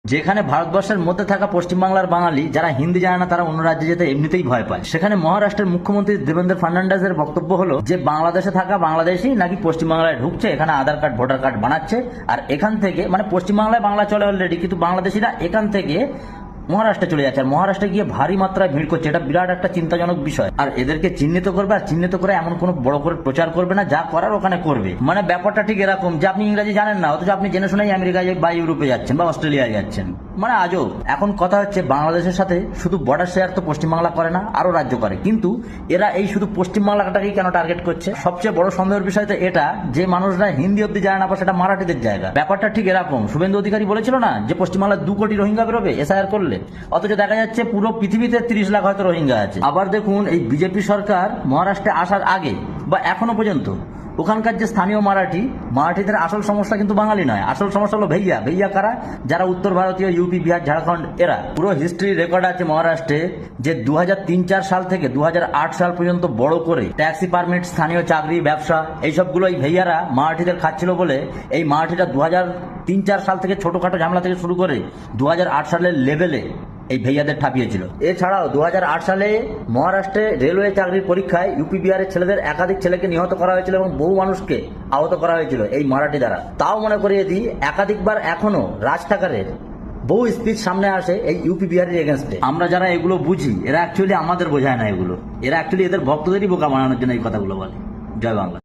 যেখানে ভারতবর্ষের মধ্যে থাকা পশ্চিমবাংলার বাঙালি যারা হিন্দি জানে না তারা অন্য রাজ্যে যেতে এমনিতেই ভয় পায়। সেখানে মহারাষ্ট্রের মুখ্যমন্ত্রী দেবেন্দ্র ফার্নান্ডেজের বক্তব্য হলো যে বাংলাদেশে থাকা বাংলাদেশি নাকি পশ্চিমবাংলায় ঢুকছে, এখানে আধার কার্ড ভোটার কার্ড বানাচ্ছে, আর এখান থেকে মানে পশ্চিমবাংলায় বাংলা চলে অলরেডি, কিন্তু বাংলাদেশিরা এখান থেকে মহারাষ্ট্রে চলে যাচ্ছে, আর মহারাষ্ট্রে গিয়ে ভারী মাত্রায় ভিড় করছে। এটা বিরাট একটা চিন্তাজনক বিষয়। আর এদেরকে চিহ্নিত করবে, আর চিহ্নিত করে এমন কোনো বড় করে প্রচার করবে না, যা করার ওখানে করবে। মানে ব্যাপারটা ঠিক এরকম যে আপনি ইংরেজি জানেন না, অথচ আপনি জেনে শুনেই আমেরিকায় বা ইউরোপে যাচ্ছেন বা অস্ট্রেলিয়ায় যাচ্ছেন। মানে আজও এখন কথা হচ্ছে বাংলাদেশের সাথে শুধু বর্ডার শেয়ার তো পশ্চিমবাংলা করে না, আরো রাজ্য করে, কিন্তু এরা এই শুধু পশ্চিমবাংলাটাকেই কেন টার্গেট করছে? সবচেয়ে বড় সন্দেহের বিষয় তো এটা যে মানুষরা হিন্দি অব্দি জানে না, বা সেটা মারাঠিদের জায়গা। ব্যাপারটা ঠিক এরকম। শুভেন্দু অধিকারী বলেছিল না যে পশ্চিমবাংলায় 2 কোটি রোহিঙ্গা বেরোবে এসআইআর করলে, অথচ দেখা যাচ্ছে পুরো পৃথিবীতে 30 লাখ হয়তো রোহিঙ্গা আছে। আবার দেখুন, এই বিজেপি সরকার মহারাষ্ট্রে আসার আগে বা এখনো পর্যন্ত ওখানকার যে স্থানীয় মারাঠিদের আসল সমস্যা কিন্তু বাঙালি নয়, আসল সমস্যা হলো ভেইয়া কারা, যারা উত্তর ভারতীয়, ইউপি, বিহার, ঝাড়খণ্ড, এরা। পুরো হিস্ট্রি রেকর্ড আছে মহারাষ্ট্রে যে 2003-4 সাল থেকে 2008 সাল পর্যন্ত বড় করে ট্যাক্সি পারমিট, স্থানীয় চাকরি, ব্যবসা, এইসবগুলো এই ভেইয়ারা মারাঠিদের খাচ্ছিল বলে এই মারাঠিরা 2003-4 সাল থেকে ছোটখাটো ঝামেলা থেকে শুরু করে 2008 সালের লেভেলে এই ভেইয়াদের ঠাপিয়েছিল। এছাড়াও 2008 সালে মহারাষ্ট্রে রেলওয়ে চাকরির পরীক্ষায় ইউপি, বিহারের ছেলেদের একাধিক ছেলেকে নিহত করা হয়েছিল এবং বহু মানুষকে আহত করা হয়েছিল এই মারাঠি দ্বারা। তাও মনে করিয়ে দিই, একাধিকবার এখনো রাজ ঠাকরের বহু স্পিচ সামনে আসে এই ইউপি, বিহারের এগেনস্টে। আমরা যারা এগুলো বুঝি, এরা অ্যাকচুয়ালি আমাদের বোঝায় না এগুলো, এরা অ্যাকচুয়ালি এদের ভক্তদেরই বোকা বানানোর জন্য এই কথাগুলো বলে। জয় বাংলা।